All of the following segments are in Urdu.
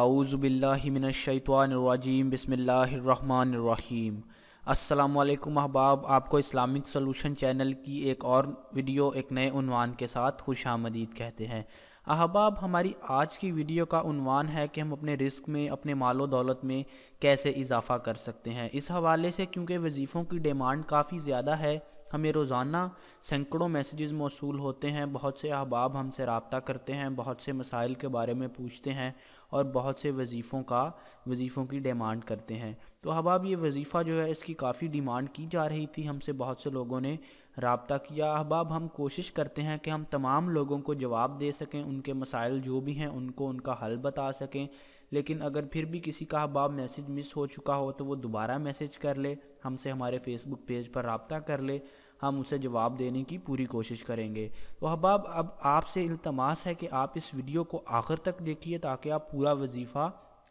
اعوذ باللہ من الشیطان الرجیم بسم اللہ الرحمن الرحیم۔ السلام علیکم احباب، آپ کو اسلامک سولوشن چینل کی ایک اور ویڈیو ایک نئے عنوان کے ساتھ خوش آمدید کہتے ہیں۔ احباب، ہماری آج کی ویڈیو کا عنوان ہے کہ ہم اپنے رزق میں، اپنے مال و دولت میں کیسے اضافہ کر سکتے ہیں۔ اس حوالے سے کیونکہ وظیفوں کی ڈیمانڈ کافی زیادہ ہے، ہمیں روزانہ سینکڑوں میسیجز موصول ہوتے ہیں، بہت سے احباب ہم سے رابطہ کرتے ہیں، بہت سے مسائل کے بارے میں پوچھتے ہیں اور بہت سے وظیفوں کی ڈیمانڈ کرتے ہیں۔ تو احباب، یہ وظیفہ جو ہے اس کی کافی ڈیمانڈ کی جا رہی تھی، ہم سے بہت سے لوگوں نے رابطہ کیا۔ احباب، ہم کوشش کرتے ہیں کہ ہم تمام لوگوں کو جواب دے سکیں، ان کے مسائل جو بھی ہیں ان کو ان کا حل بتا سکیں، لیکن اگر پھر بھی کسی کا احباب میسیج مس ہو چکا ہو تو وہ دوبارہ میسیج کر لے، ہم سے ہمارے فیس بک پیج پر رابطہ کر لے، ہم اسے جواب دینے کی پوری کوشش کریں گے۔ تو احباب، اب آپ سے التماس ہے کہ آپ اس ویڈیو کو آخر تک دیکھیے تاکہ آپ پورا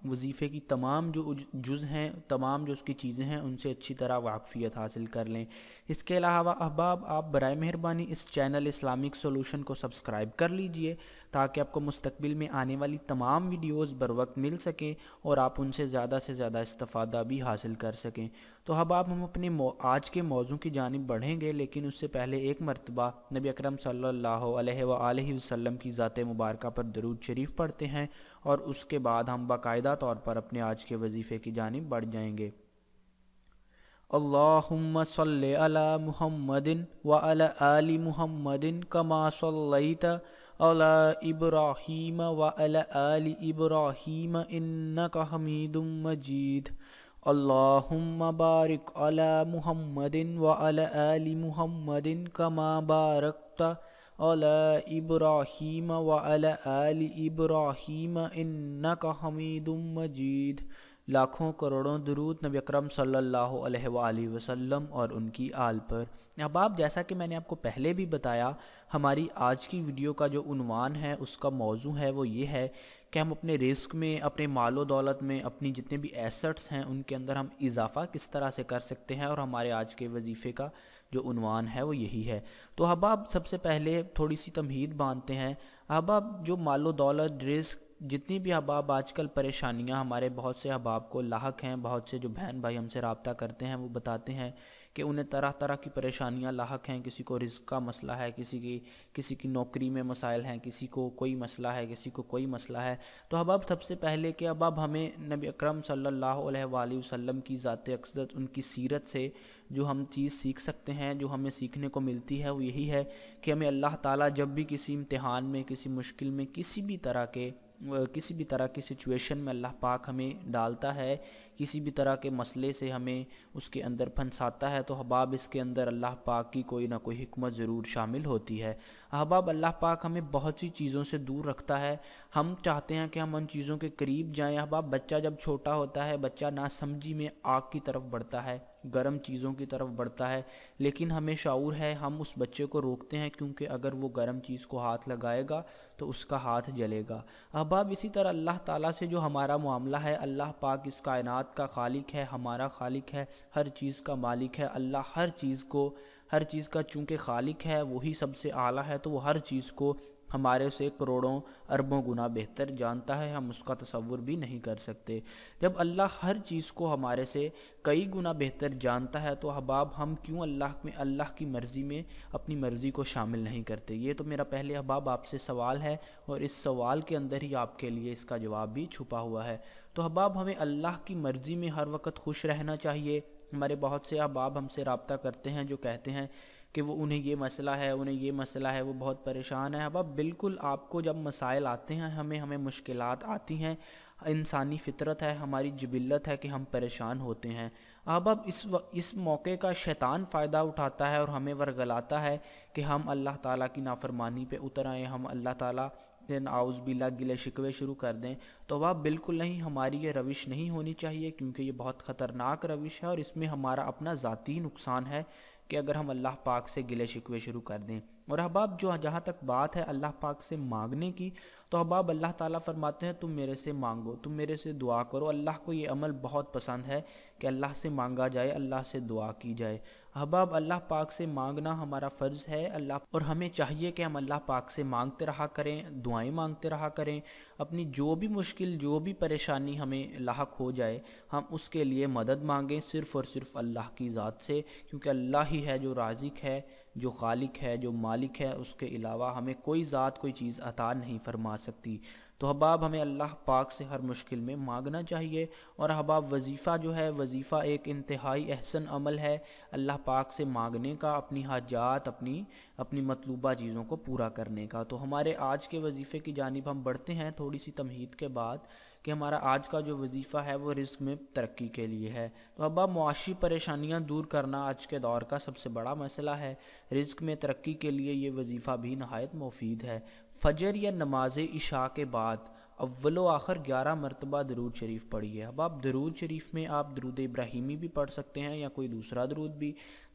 وظیفے کی تمام جو جز ہیں، تمام جو اس کی چیزیں ہیں ان سے اچھی طرح واقفیت حاصل کر لیں۔ اس کے علاوہ احباب، آپ برائے مہربانی اس چینل اسلامک سولوشن کو سبسکرائب کر لیجئے تاکہ آپ کو مستقبل میں آنے والی تمام ویڈیوز بر وقت مل سکیں اور آپ ان سے زیادہ استفادہ بھی حاصل کر سکیں۔ تو احباب، ہم اپنے آج کے موضوع کی جانب بڑھیں گے، لیکن اس سے پہلے ایک مرتبہ نبی اکرم صلی اللہ علیہ وآلہ وسلم کی ذات مبارکہ پر درود شریف پڑھتے ہیں اور اس کے بعد ہم باقاعدہ طور پر اپنے آج کے وظیفے کی جانب بڑھ جائیں گے۔ اللہم صلی علی محمد وعلی آل محمد کما صلیت علی ابراہیم وعلی آل ابراہیم انک حمید مجید۔ اللہم بارک علی محمد وعلی آل محمد کما بارکت علی ابراہیم وعلی آل ابراہیم انک حمید مجید۔ لاکھوں کروڑوں درود نبی اکرم صلی اللہ علیہ وآلہ وسلم اور ان کی آل پر۔ احباب، جیسا کہ میں نے آپ کو پہلے بھی بتایا، ہماری آج کی ویڈیو کا جو عنوان ہے، اس کا موضوع ہے وہ یہ ہے کہ ہم اپنے رزق میں، اپنے مال و دولت میں، اپنی جتنے بھی ایسٹس ہیں ان کے اندر ہم اضافہ کس طرح سے کر سکتے ہیں، اور ہمارے آج کے وظیفے کا جو عنوان ہے وہ یہی ہے۔ تو احباب، سب سے پہلے تھوڑی سی تمہید باندھتے ہیں۔ احباب، جو مال و دولت، رزق، جتنی بھی احباب آج کل پریشانیاں ہمارے بہت سے احباب کو لاحق ہیں، بہت سے جو بہن بھائی ہم سے رابطہ کرتے ہیں وہ بتاتے ہیں کہ انہیں طرح طرح کی پریشانیاں لاحق ہیں۔ کسی کو رزق کا مسئلہ ہے، کسی کی نوکری میں مسائل ہیں، کسی کو کوئی مسئلہ ہے، کسی کو کوئی مسئلہ ہے۔ تو احباب، سب سے پہلے کہ احباب ہمیں نبی اکرم صلی اللہ علیہ وآلہ وسلم کی ذات اقدس، ان کی سیرت سے جو ہم چیز سیکھ سکتے ہیں، جو ہمیں سیکھنے کو ملتی ہے وہ یہی ہے کہ ہمیں اللہ تعالیٰ جب بھی کسی امتحان میں، کسی مشکل میں، کسی بھی طرح کی سچویشن میں اللہ پاک ہمیں ڈالتا ہے، کسی بھی طرح کے مسئلے سے ہمیں اس کے اندر پھنساتا ہے، تو احباب اس کے اندر اللہ پاک کی کوئی نہ کوئی حکمت ضرور شامل ہوتی ہے۔ احباب، اللہ پاک ہمیں بہت سی چیزوں سے دور رکھتا ہے، ہم چاہتے ہیں کہ ہم ان چیزوں کے قریب جائیں۔ احباب، بچہ جب چھوٹا ہوتا ہے، بچہ ناسمجھی میں آگ کی طرف بڑھتا ہے، گرم چیزوں کی طرف بڑھتا ہے، لیکن ہمیں شعور ہے، ہم اس بچے کو روکتے ہیں، کیونکہ اگر وہ گرم چیز کو ہاتھ لگائے گا تو اس کا ہاتھ جلے گا۔ احباب، اسی طرح اللہ تعالیٰ سے جو ہمارا معاملہ ہے، اللہ پاک اس کائنات کا خالق ہے، ہمارا خالق ہے، ہر چیز کا مالک ہے۔ اللہ ہر چیز کا چونکہ خالق ہے، وہی سب سے اعلیٰ ہے، تو وہ ہر چیز کو ہمارے سے کروڑوں اربوں گنا بہتر جانتا ہے، ہم اس کا تصور بھی نہیں کر سکتے۔ جب اللہ ہر چیز کو ہمارے سے کئی گنا بہتر جانتا ہے تو احباب ہم کیوں اللہ کی مرضی میں اپنی مرضی کو شامل نہیں کرتے؟ یہ تو میرا پہلے احباب آپ سے سوال ہے، اور اس سوال کے اندر ہی آپ کے لیے اس کا جواب بھی چھپا ہوا ہے۔ تو احباب، ہمیں اللہ کی مرضی میں ہر وقت خوش رہنا چاہیے۔ ہمارے بہت سے احباب ہم سے رابطہ کرتے ہیں جو کہتے ہیں کہ انہیں یہ مسئلہ ہے، وہ بہت پریشان ہے۔ احباب، بالکل، آپ کو جب مسائل آتے ہیں، ہمیں مشکلات آتی ہیں، انسانی فطرت ہے، ہماری جبلت ہے کہ ہم پریشان ہوتے ہیں۔ احباب، اس موقع کا شیطان فائدہ اٹھاتا ہے اور ہمیں ورگلاتا ہے کہ ہم اللہ تعالیٰ کی نافرمانی پہ اتر آئیں، ہم اللہ تعالیٰ سے نعوذ باللہ گلے شکوے شروع کر دیں۔ تو احباب، بالکل نہیں، ہماری یہ روش نہیں ہونی چاہیے، کیونکہ یہ بہت خطرناک روش ہے اور اس میں ہمارا اپنا ذاتی نقصان ہے کہ اگر ہم اللہ پاک سے گلے شکوے شروع کر دیں۔ اور احباب، جہاں تک بات ہے اللہ پاک سے مانگنے کی، تو احباب اللہ تعالیٰ فرماتے ہیں تم میرے سے مانگو، تم میرے سے دعا کرو۔ اللہ کو یہ عمل بہت پسند ہے کہ اللہ سے مانگا جائے، اللہ سے دعا کی جائے۔ احباب اللہ پاک سے مانگنا ہمارا فرض ہے، اور ہمیں چاہیے کہ ہم اللہ پاک سے مانگتے رہا کریں، دعائیں مانگتے رہا کریں۔ اپنی جو بھی مشکل، جو بھی پریشانی ہمیں لاحق ہو جائے، ہم اس کے لیے مدد مانگیں صرف اور صرف اللہ کی ذات سے، کیونکہ اللہ ہی ہے جو رازق ہے، جو خالق ہے، جو مالک ہے۔ اس کے علاوہ ہمیں کوئی ذات، کوئی چیز عطا نہیں فرما سکتی۔ تو احباب ہمیں اللہ پاک سے ہر مشکل میں مانگنا چاہیے۔ اور احباب وظیفہ جو ہے، وظیفہ ایک انتہائی احسن عمل ہے اللہ پاک سے مانگنے کا، اپنی حاجات، اپنی مطلوبہ چیزوں کو پورا کرنے کا۔ تو ہمارے آج کے وظیفے کی جانب ہم بڑھتے ہیں تھوڑی سی تمہید کے بعد، کہ ہمارا آج کا جو وظیفہ ہے وہ رزق میں ترقی کے لیے ہے۔ تو احباب معاشی پریشانیاں دور کرنا آج کے دور کا سب سے بڑا مسئلہ ہے۔ رزق میں ترقی کے لیے یہ وظیفہ بھی نہایت مفید ہے۔ فجر یا نماز عشاء کے بعد اول و آخر 11 مرتبہ درود شریف پڑھیے۔ اب آپ درود شریف میں آپ درود ابراہیمی بھی پڑھ سکتے ہیں یا کوئی دوسرا درود بھی۔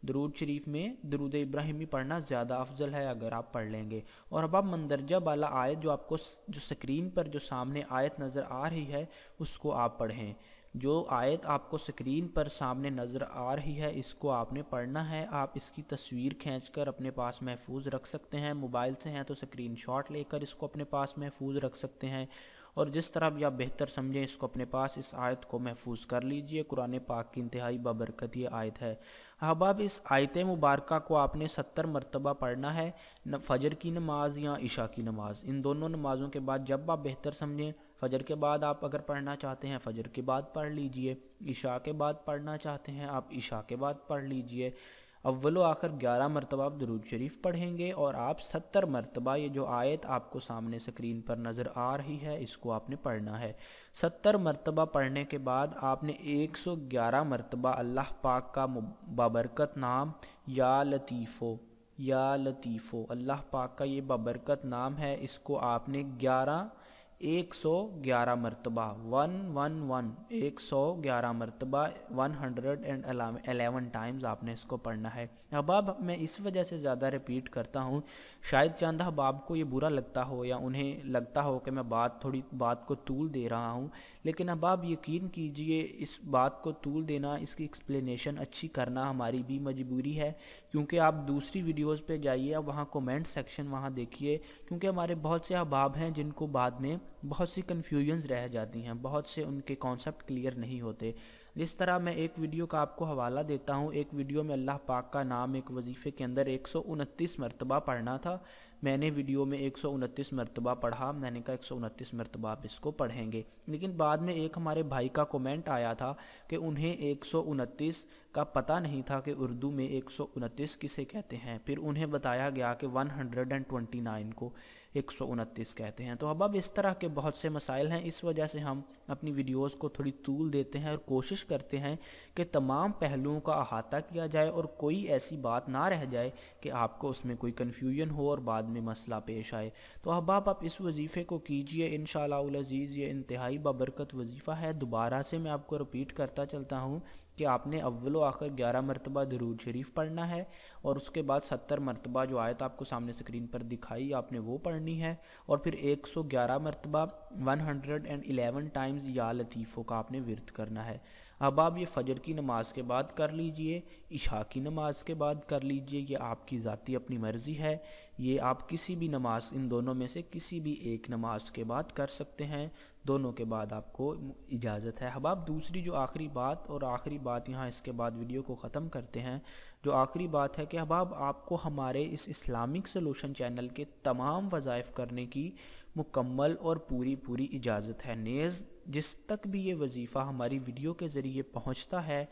درود شریف میں درود ابراہیمی پڑھنا زیادہ افضل ہے اگر آپ پڑھ لیں گے۔ اور اب آپ مندرجہ بالا آیت جو آپ کو جو سکرین پر جو سامنے آیت نظر آ رہی ہے اس کو آپ پڑھیں۔ جو آیت آپ کو سکرین پر سامنے نظر آ رہی ہے اس کو آپ نے پڑھنا ہے۔ آپ اس کی تصویر کھینچ کر اپنے پاس محفوظ رکھ سکتے ہیں، موبائل سے ہیں تو سکرین شاٹ لے کر اس کو اپنے پاس محفوظ رکھ سکتے ہیں، اور جس طرح بھی آپ بہتر سمجھیں اس کو اپنے پاس اس آیت کو محفوظ کر لیجئے۔ قرآن پاک کی انتہائی بابرکت یہ آیت ہے۔ احباب اس آیت مبارکہ کو آپ نے 70 مرتبہ پڑھنا ہے، فجر کی نماز یا عشاء کی نماز، ان دونوں نمازوں کے بعد جب آپ بہتر سمجھیں۔ فجر کے بعد آپ اگر پڑھنا چاہتے ہیں فجر کے بعد پڑھ لیجئے، عشاء کے بعد پڑھنا چاہتے ہیں آپ عشاء کے بعد پڑھ لیجئے۔ اول و آخر 11 مرتبہ آپ درود شریف پڑھیں گے، اور آپ 70 مرتبہ یہ جو آیت آپ کو سامنے سکرین پر نظر آ رہی ہے اس کو آپ نے پڑھنا ہے۔ 70 مرتبہ پڑھنے کے بعد آپ نے 111 مرتبہ اللہ پاک کا بابرکت نام یا لطیفو، یا لطیفو، اللہ پاک کا یہ بابرکت نام ہے، اس کو آپ نے 111 مرتبہ 111 مرتبہ 111 ٹائمز آپ نے اس کو پڑھنا ہے۔ احباب میں اس وجہ سے زیادہ ریپیٹ کرتا ہوں، شاید چند احباب کو یہ برا لگتا ہو یا انہیں لگتا ہو کہ میں بات کو طول دے رہا ہوں، لیکن احباب یقین کیجئے اس بات کو طول دینا، اس کی ایکسپلینیشن اچھی کرنا ہماری بھی مجبوری ہے، کیونکہ آپ دوسری ویڈیوز پہ جائیے، وہاں کومنٹ سیکشن وہاں دیکھیے، کیونکہ ہمارے بہت سے احباب ہیں جن کو بعد میں بہت سی کنفیوژنز رہ جاتی ہیں، بہت سے ان کے کانسیپٹ کلیئر نہیں ہوتے۔ جس طرح میں ایک ویڈیو کا آپ کو حوالہ دیتا ہوں، ایک ویڈیو میں اللہ پاک کا نام ایک وظیفے کے اندر 129 مرتبہ پڑھنا تھا، میں نے ویڈیو میں 129 مرتبہ پڑھا، میں نے کہا 129 مرتبہ آپ اس کو پڑھیں گے، لیکن بعد میں ایک ہمارے بھائی کا کومنٹ آیا تھا کہ انہیں 129 کا پتہ نہیں تھا کہ اردو میں 129 کسے کہتے ہیں، پھر انہیں بتایا گیا کہ 129 کو 129 کہتے ہیں۔ تو اب اس طرح کے بہت سے مسائل ہیں، اس وجہ سے ہم اپنی ویڈیوز کو تھوڑی طول دیتے ہیں اور کوشش کرتے ہیں کہ تمام پہلوؤں کا احاطہ کیا جائے اور کوئی ایسی بات نہ رہ جائے کہ آپ کو اس میں کوئی کنفیوژن ہو اور بعد میں مسئلہ پیش آئے۔ تو احباب آپ اس وظیفے کو کیجئے، انشاءاللہ العزیز یہ انتہائی بابرکت وظیفہ ہے۔ دوبارہ سے میں آپ کو رپیٹ کرتا چلتا ہوں کہ آپ نے اول و آخر 11 مرتبہ درود شریف پڑھنا ہے، اور اس کے بعد 70 مرتبہ جو آیت آپ کو سامنے سکرین پر دکھائی آپ نے وہ پڑھنی ہے، اور پھر 111 مرتبہ 111 ٹائمز یا لطیفوں کا آپ نے ورد کرنا ہے۔ اب آپ یہ فجر کی نماز کے بعد کر لیجئے، عشاء کی نماز کے بعد کر لیجئے، یہ آپ کی ذاتی اپنی مرضی ہے، یہ آپ کسی بھی نماز، ان دونوں میں سے کسی بھی ایک نماز کے بعد کر سکتے ہیں، دونوں کے بعد آپ کو اجازت ہے۔ احباب دوسری جو آخری بات یہاں اس کے بعد ویڈیو کو ختم کرتے ہیں، جو آخری بات ہے کہ احباب آپ کو ہمارے اس اسلامک سولوشن چینل کے تمام وظائف کرنے کی مکمل اور پوری اجازت ہے، نیز جس تک بھی یہ وظیفہ ہماری ویڈیو کے ذریعے پہنچتا ہے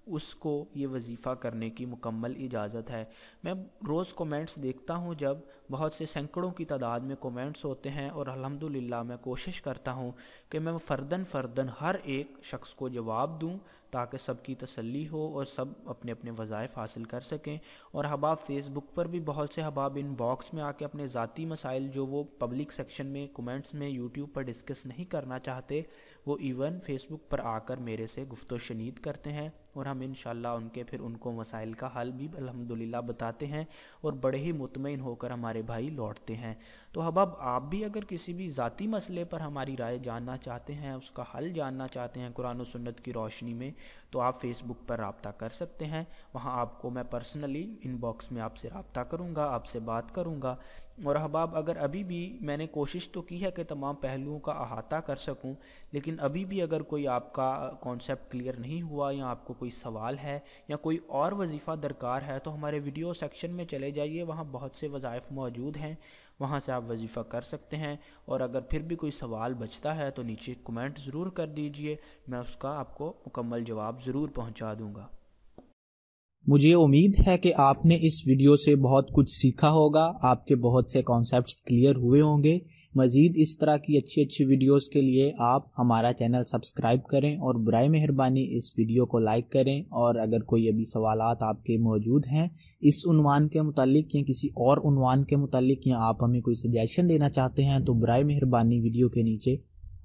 اس کو یہ وظیفہ کرنے کی مکمل اجازت ہے۔ میں روز کومنٹس دیکھتا ہوں، جب بہت سے سینکڑوں کی تعداد میں کومنٹس ہوتے ہیں، اور الحمدللہ میں کوشش کرتا ہوں کہ میں فرداً ہر ایک شخص کو جواب دوں تاکہ سب کی تسلی ہو اور سب اپنے اپنے وظائف حاصل کر سکیں۔ اور احباب فیس بک پر بھی بہت سے احباب ان باکس میں آ کے اپنے ذاتی مسائل جو وہ پبلک سیکشن میں کومنٹس میں یوٹیوب پر ڈسکس نہیں کرنا چاہتے، وہ ایون فیس بک پر آ کر میرے سے گفت و شنید کرتے ہیں، اور ہم انشاءاللہ ان کو مسائل کا حل بھی الحمدللہ بتاتے ہیں، اور بڑے ہی مطمئن ہو کر ہمارے بھائی لوٹتے ہیں۔ تو احباب آپ بھی اگر کسی بھی ذاتی مسئلے پر ہماری رائے جاننا چاہتے ہیں، اس کا حل جاننا چاہتے ہیں قرآن و سنت کی روشنی میں، تو آپ فیس بک پر رابطہ کر سکتے ہیں. وہاں آپ کو میں پرسنلی ان باکس میں آپ سے رابطہ کروں گا، آپ سے بات کروں گا. اور احباب اگر ابھی بھی میں نے کوشش تو کی ہے کہ تمام پہلوؤں کا احاطہ کر سکوں، لیکن ابھی بھی اگر کوئی آپ کا کانسیپٹ کلیئر نہیں ہوا یا آپ کو کوئی سوال ہے یا کوئی اور وظیفہ درکار ہے، تو ہمارے ویڈیو سیکشن میں چلے جائیے، وہاں بہت سے وظائف موجود ہیں، وہاں سے آپ وظیفہ کر سکتے ہیں. اور اگر پھر بھی کوئی سوال بچتا ہے تو نیچے کمنٹ ضرور کر دیجئے، میں اس کا آپ کو مکمل جواب ضرور پہنچا دوں گا. مجھے امید ہے کہ آپ نے اس ویڈیو سے بہت کچھ سیکھا ہوگا، آپ کے بہت سے کانسیپٹس کلیئر ہوئے ہوں گے. مزید اس طرح کی اچھی اچھی ویڈیوز کے لیے آپ ہمارا چینل سبسکرائب کریں اور برائے مہربانی اس ویڈیو کو لائک کریں. اور اگر کوئی ابھی سوالات آپ کے موجود ہیں اس عنوان کے متعلق یا کسی اور عنوان کے متعلق، یا آپ ہمیں کوئی سجیشن دینا چاہتے ہیں، تو برائے مہربانی ویڈیو کے نیچے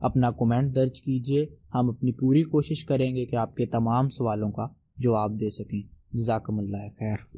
اپنا کومنٹ درج کیجئے. ہم اپنی پوری کوشش کریں گے کہ آپ کے تمام سوالوں کا جواب دے سکیں. جزاکم اللہ خیر.